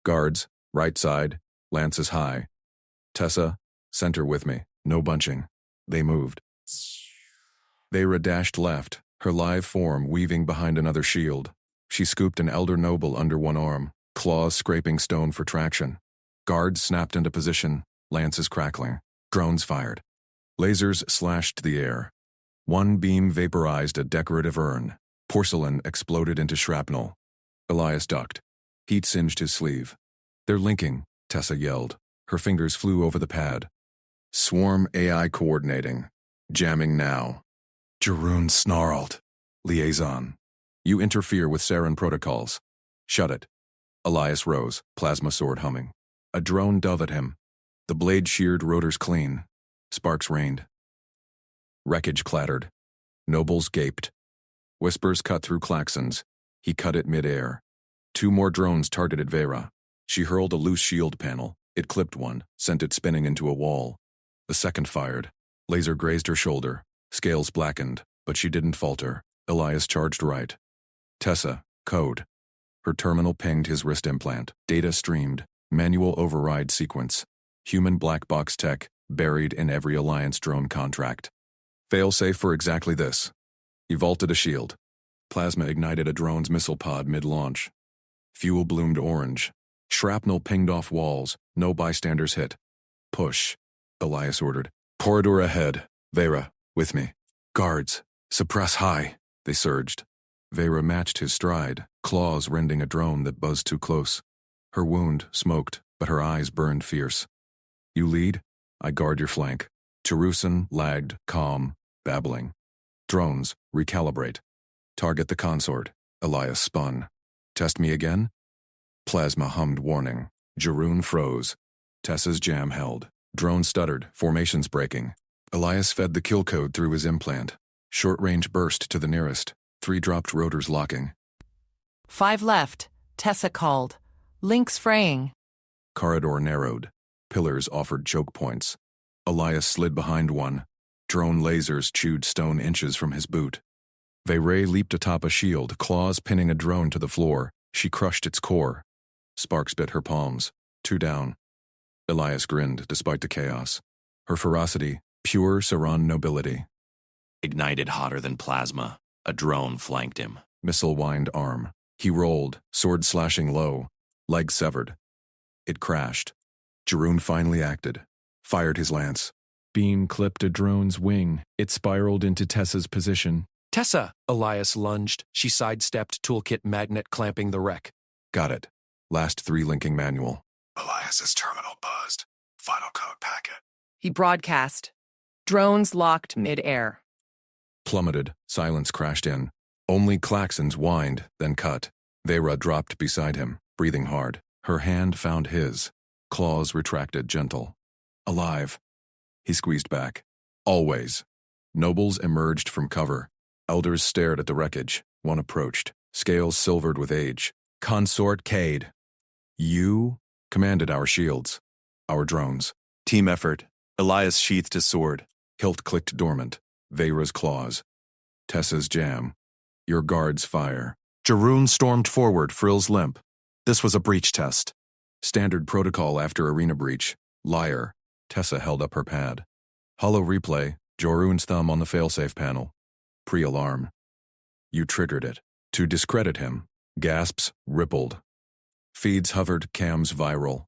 Guards, right side, lances high. Tessa, center with me, no bunching. They moved. Vera dashed left, her live form weaving behind another shield. She scooped an elder noble under one arm, claws scraping stone for traction. Guards snapped into position, lances crackling. Drones fired. Lasers slashed the air. One beam vaporized a decorative urn. Porcelain exploded into shrapnel. Elias ducked. Heat singed his sleeve. They're linking, Tessa yelled. Her fingers flew over the pad. Swarm AI coordinating. Jamming now. Jeroen snarled. Liaison. You interfere with Saren protocols. Shut it. Elias rose, plasma sword humming. A drone dove at him. The blade sheared rotors clean. Sparks rained. Wreckage clattered. Nobles gaped. Whispers cut through klaxons. He cut it midair. 2 more drones targeted Vera. She hurled a loose shield panel. It clipped one, sent it spinning into a wall. The second fired. Laser grazed her shoulder. Scales blackened, but she didn't falter. Elias charged right. Tessa, code. Her terminal pinged his wrist implant. Data streamed. Manual override sequence. Human black box tech, buried in every Alliance drone contract. Failsafe for exactly this. He vaulted a shield. Plasma ignited a drone's missile pod mid-launch. Fuel bloomed orange. Shrapnel pinged off walls. No bystanders hit. Push, Elias ordered. Corridor ahead. Vera, with me. Guards, suppress high. They surged. Vera matched his stride, claws rending a drone that buzzed too close. Her wound smoked, but her eyes burned fierce. You lead, I guard your flank. Jerusalem lagged, calm, babbling. Drones, recalibrate. Target the consort. Elias spun. Test me again? Plasma hummed warning. Jeroen froze. Tessa's jam held. Drone stuttered, formations breaking. Elias fed the kill code through his implant. Short-range burst to the nearest. 3 dropped rotors locking. 5 left, Tessa called. Links fraying. Corridor narrowed. Pillars offered choke points. Elias slid behind one. Drone lasers chewed stone inches from his boot. Veyre leaped atop a shield, claws pinning a drone to the floor. She crushed its core. Sparks bit her palms. 2 down. Elias grinned despite the chaos. Her ferocity, pure Saran nobility. Ignited hotter than plasma. A drone flanked him. Missile whined arm. He rolled, sword slashing low. Leg severed. It crashed. Jeroen finally acted. Fired his lance. Beam clipped a drone's wing. It spiraled into Tessa's position. Tessa! Elias lunged. She sidestepped, toolkit magnet clamping the wreck. Got it. Last 3 linking manual. Elias's terminal buzzed. Final code packet. He broadcast. Drones locked mid-air. Plummeted. Silence crashed in. Only klaxons whined, then cut. Vera dropped beside him, breathing hard. Her hand found his. Claws retracted, gentle. Alive. He squeezed back. Always. Nobles emerged from cover. Elders stared at the wreckage. One approached. Scales silvered with age. Consort Cade. You commanded our shields. Our drones. Team effort. Elias sheathed his sword. Hilt clicked dormant. Veyra's claws. Tessa's jam. Your guards fire. Jeroen stormed forward, frills limp. This was a breach test. Standard protocol after arena breach. Liar. Tessa held up her pad. Hollow replay. Jeroen's thumb on the failsafe panel. Pre-alarm. You triggered it. To discredit him. Gasps rippled. Feeds hovered, cams viral.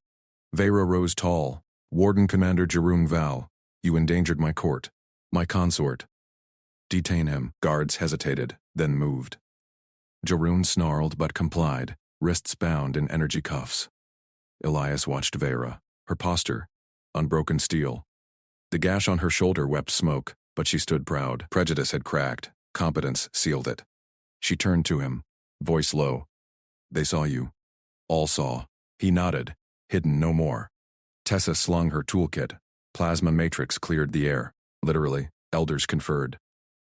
Veyra rose tall. Warden Commander Jeroen Val. You endangered my court. My consort. Detain him. Guards hesitated, then moved. Jeroen snarled but complied, wrists bound in energy cuffs. Elias watched Veyra. Her posture. Unbroken steel. The gash on her shoulder wept smoke, but she stood proud. Prejudice had cracked. Competence sealed it. She turned to him, voice low. They saw you. All saw. He nodded, hidden no more. Tessa slung her toolkit. Plasma matrix cleared the air. Literally, elders conferred.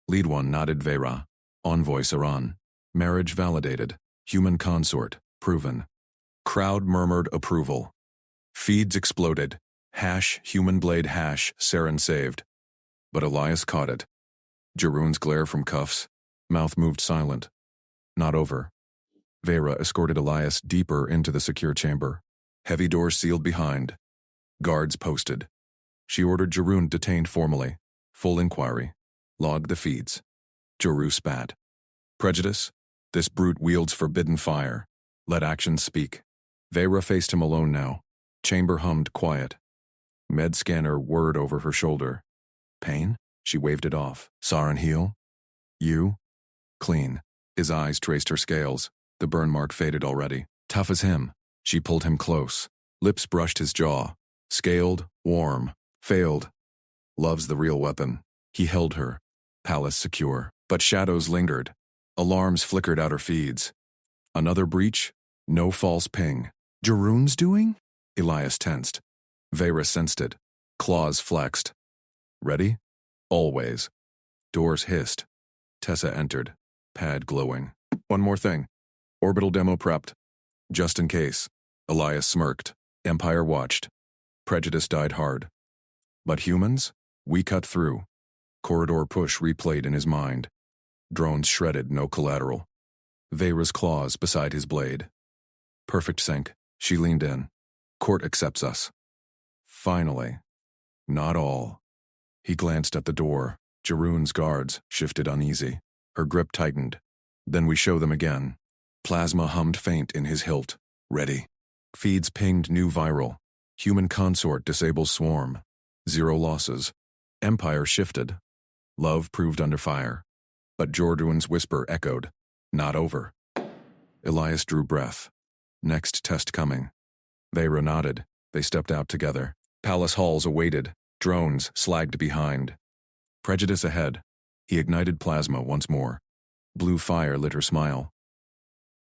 Lead one nodded Veyra. Envoy Saran. Marriage validated. Human consort, proven. Crowd murmured approval. Feeds exploded. Human blade Saren saved. But Elias caught it. Jeroen's glare from cuffs. Mouth moved silent. Not over. Veyra escorted Elias deeper into the secure chamber. Heavy doors sealed behind. Guards posted. She ordered Jeroen detained formally. Full inquiry. Logged the feeds. Jeroen spat. Prejudice? This brute wields forbidden fire. Let actions speak. Veyra faced him alone now. Chamber hummed quiet. Med scanner whirred over her shoulder. Pain? She waved it off. Saran heal? You? Clean. His eyes traced her scales. The burn mark faded already. Tough as him. She pulled him close. Lips brushed his jaw. Scaled, warm. Failed. Love's the real weapon. He held her. Palace secure. But shadows lingered. Alarms flickered out her feeds. Another breach? No false ping. Jeroen's doing? Elias tensed. Veyra sensed it. Claws flexed. Ready? Always. Doors hissed. Tessa entered. Pad glowing. One more thing. Orbital demo prepped. Just in case. Elias smirked. Empire watched. Prejudice died hard. But humans? We cut through. Corridor push replayed in his mind. Drones shredded, no collateral. Veyra's claws beside his blade. Perfect sync. She leaned in. Court accepts us. Finally. Not all. He glanced at the door. Jeroen's guards shifted uneasy. Her grip tightened. Then we show them again. Plasma hummed faint in his hilt. Ready. Feeds pinged new viral. Human consort disables swarm. 0 losses. Empire shifted. Love proved under fire. But Jorduan's whisper echoed. Not over. Elias drew breath. Next test coming. Veyra nodded. They stepped out together. Palace halls awaited. Drones slagged behind. Prejudice ahead. He ignited plasma once more. Blue fire lit her smile.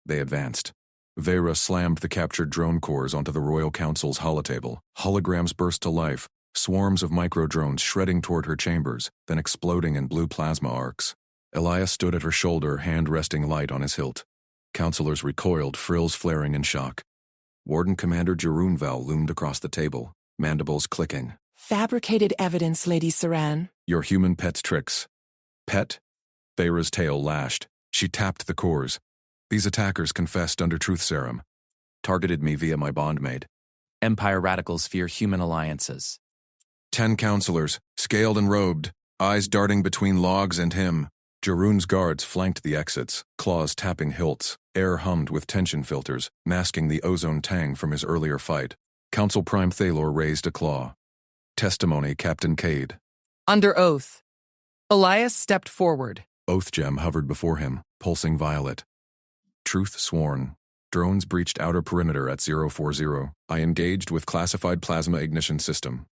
They advanced. Veyra slammed the captured drone cores onto the Royal Council's holotable. Holograms burst to life, swarms of micro-drones shredding toward her chambers, then exploding in blue plasma arcs. Elias stood at her shoulder, hand resting light on his hilt. Counselors recoiled, frills flaring in shock. Warden Commander Jeroen Val loomed across the table, mandibles clicking. Fabricated evidence, Lady Saran. Your human pet's tricks. Pet? Veyra's tail lashed. She tapped the cores. These attackers confessed under truth serum. Targeted me via my bondmaid. Empire radicals fear human alliances. 10 counselors, scaled and robed, eyes darting between logs and him. Jeroen's guards flanked the exits, claws tapping hilts. Air hummed with tension filters, masking the ozone tang from his earlier fight. Council Prime Thalor raised a claw. Testimony, Captain Cade. Under oath. Elias stepped forward. Oath gem hovered before him, pulsing violet. Truth sworn. Drones breached outer perimeter at 040. I engaged with classified plasma ignition system.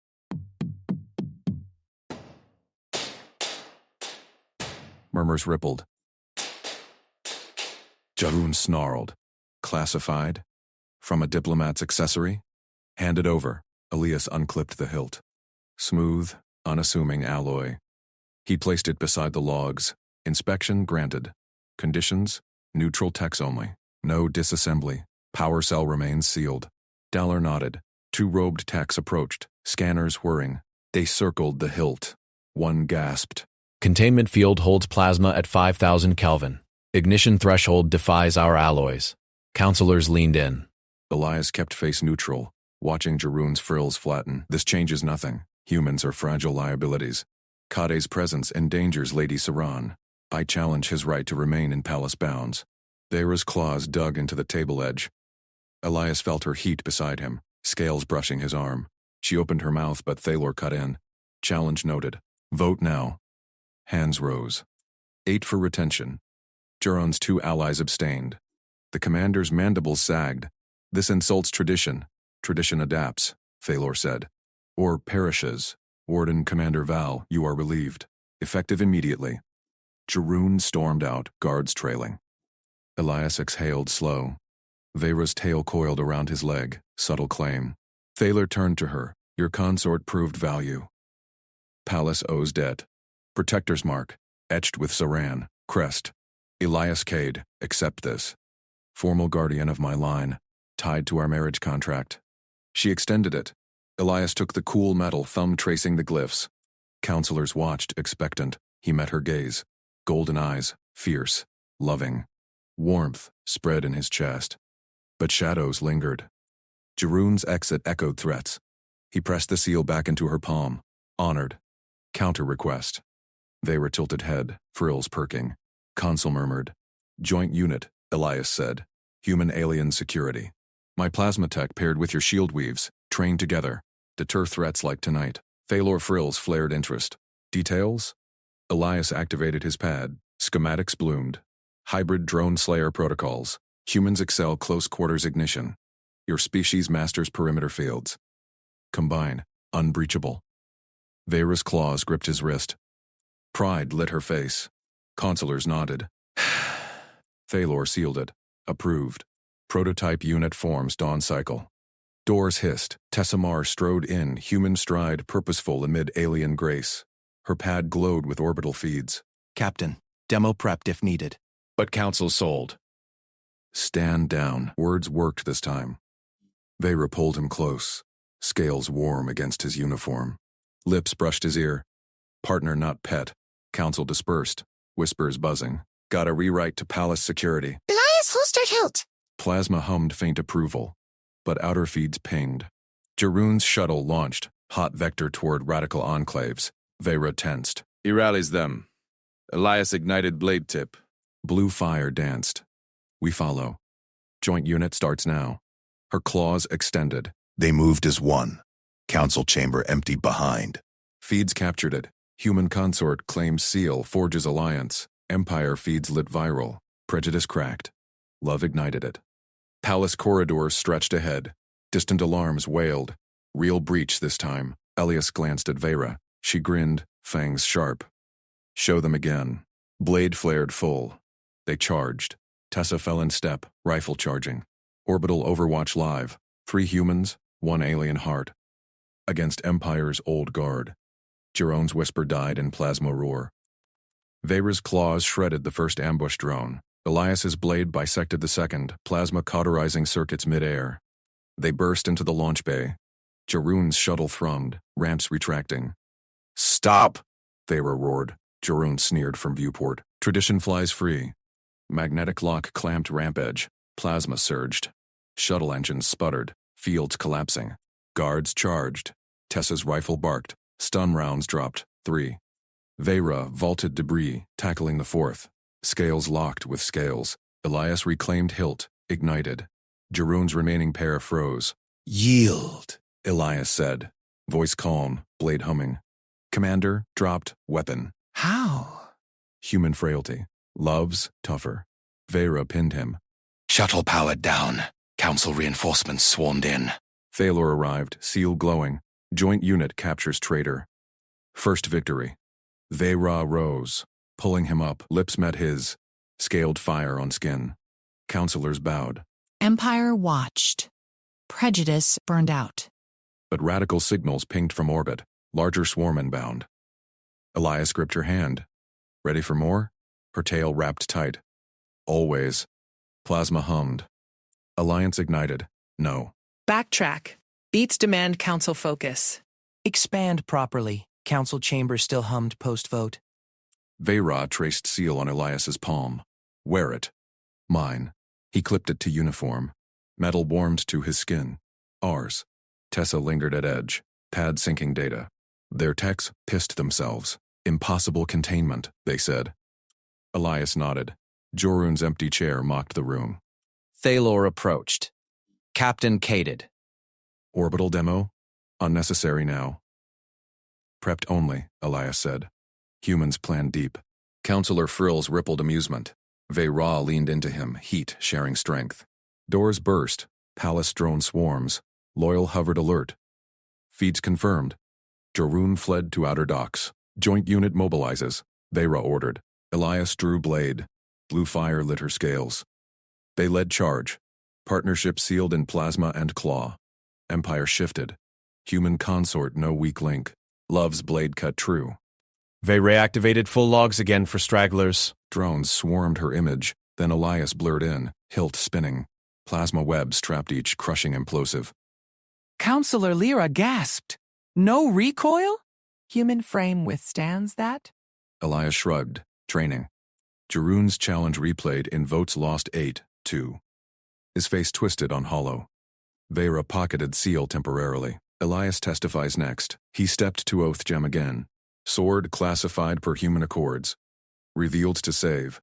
Murmurs rippled. Jeroen snarled. Classified? From a diplomat's accessory? Handed over. Elias unclipped the hilt. Smooth, unassuming alloy. He placed it beside the logs. Inspection granted. Conditions? Neutral techs only. No disassembly. Power cell remains sealed. Daller nodded. 2 robed techs approached, scanners whirring. They circled the hilt. One gasped. Containment field holds plasma at 5,000 Kelvin. Ignition threshold defies our alloys. Counselors leaned in. Elias kept face neutral, watching Jeroen's frills flatten. This changes nothing. Humans are fragile liabilities. Kade's presence endangers Lady Saran. I challenge his right to remain in palace bounds. Veyra's claws dug into the table edge. Elias felt her heat beside him, scales brushing his arm. She opened her mouth, but Thalor cut in. Challenge noted. Vote now. Hands rose. 8 for retention. Jeroen's 2 allies abstained. The commander's mandibles sagged. This insults tradition. Tradition adapts, Thalor said. Or perishes. Warden Commander Val, you are relieved. Effective immediately. Jeroen stormed out, guards trailing. Elias exhaled slow. Veyra's tail coiled around his leg, subtle claim. Thalor turned to her. Your consort proved value. Palace owes debt. Protector's mark, etched with Saran, crest. Elias Cade, accept this. Formal guardian of my line, tied to our marriage contract. She extended it. Elias took the cool metal, thumb tracing the glyphs. Counselors watched, expectant. He met her gaze. Golden eyes, fierce, loving. Warmth spread in his chest. But shadows lingered. Jeroen's exit echoed threats. He pressed the seal back into her palm. Honored. Counter request. Veyra tilted head, frills perking. Consul murmured. Joint unit, Elias said. Human-alien security. My plasma tech paired with your shield weaves, trained together. Deter threats like tonight. Thalor frills flared interest. Details? Elias activated his pad. Schematics bloomed. Hybrid drone slayer protocols. Humans excel close quarters ignition. Your species masters perimeter fields. Combine. Unbreachable. Veyra's claws gripped his wrist. Pride lit her face. Consulars nodded. Thalor sealed it. Approved. Prototype unit forms dawn cycle. Doors hissed. Tessamar strode in, human stride purposeful amid alien grace. Her pad glowed with orbital feeds. Captain, demo prepped if needed. But council sold. Stand down. Words worked this time. Vera pulled him close, scales warm against his uniform. Lips brushed his ear. Partner, not pet. Council dispersed, whispers buzzing. Got a rewrite to palace security. Elias holster hilt. Plasma hummed faint approval, but outer feeds pinged. Jaroon's shuttle launched, hot vector toward radical enclaves. Vera tensed. He rallies them. Elias ignited blade tip. Blue fire danced. We follow. Joint unit starts now. Her claws extended. They moved as one. Council chamber empty behind. Feeds captured it. Human consort claims seal, forges alliance. Empire feeds lit viral. Prejudice cracked. Love ignited it. Palace corridors stretched ahead. Distant alarms wailed. Real breach this time. Elias glanced at Vera. She grinned, fangs sharp. Show them again. Blade flared full. They charged. Tessa fell in step, rifle charging. Orbital Overwatch live. 3 humans, 1 alien heart. Against Empire's old guard. Jerome's whisper died in plasma roar. Vera's claws shredded the first ambush drone. Elias's blade bisected the second, plasma cauterizing circuits midair. They burst into the launch bay. Jeroen's shuttle thrummed, ramps retracting. Stop! Vera roared. Jeroen sneered from viewport. Tradition flies free. Magnetic lock clamped ramp edge. Plasma surged. Shuttle engines sputtered, fields collapsing. Guards charged. Tessa's rifle barked. Stun rounds dropped. 3. Vera vaulted debris, tackling the 4th. Scales locked with scales. Elias reclaimed hilt, ignited. Jeroen's remaining pair froze. Yield, Elias said. Voice calm, blade humming. Commander, dropped, weapon. How? Human frailty. Love's tougher. Vera pinned him. Shuttle powered down. Council reinforcements swarmed in. Thalor arrived, seal glowing. Joint unit captures traitor. First victory. Vera rose, pulling him up, lips met his. Scaled fire on skin. Counselors bowed. Empire watched. Prejudice burned out. But radical signals pinged from orbit. Larger swarm inbound. Elias gripped her hand. Ready for more? Her tail wrapped tight. Always. Plasma hummed. Alliance ignited. No. Backtrack. Beats demand council focus. Expand properly. Council chamber still hummed post-vote. Vera traced seal on Elias's palm. Wear it. Mine. He clipped it to uniform. Metal warmed to his skin. Ours. Tessa lingered at edge. Pad syncing data. Their techs pissed themselves. Impossible containment, they said. Elias nodded. Jorun's empty chair mocked the room. Thalor approached. Captain cated. Orbital demo? Unnecessary now. Prepped only, Elias said. Humans planned deep. Counselor Frill's rippled amusement. Vera leaned into him, heat sharing strength. Doors burst. Palace drone swarms. Loyal hovered alert. Feeds confirmed. Jorun fled to outer docks. Joint unit mobilizes. Vera ordered. Elias drew blade. Blue fire lit her scales. They led charge. Partnership sealed in plasma and claw. Empire shifted. Human consort no weak link. Love's blade cut true. They reactivated full logs again for stragglers. Drones swarmed her image. Then Elias blurred in, hilt spinning. Plasma webs trapped each, crushing implosive. Counselor Lyra gasped. No recoil? Human frame withstands that? Elias shrugged, training. Jeroen's challenge replayed in votes lost 8-2. His face twisted on hollow. Vera pocketed seal temporarily. Elias testifies next. He stepped to oath gem again. Sword classified per human accords. Revealed to save.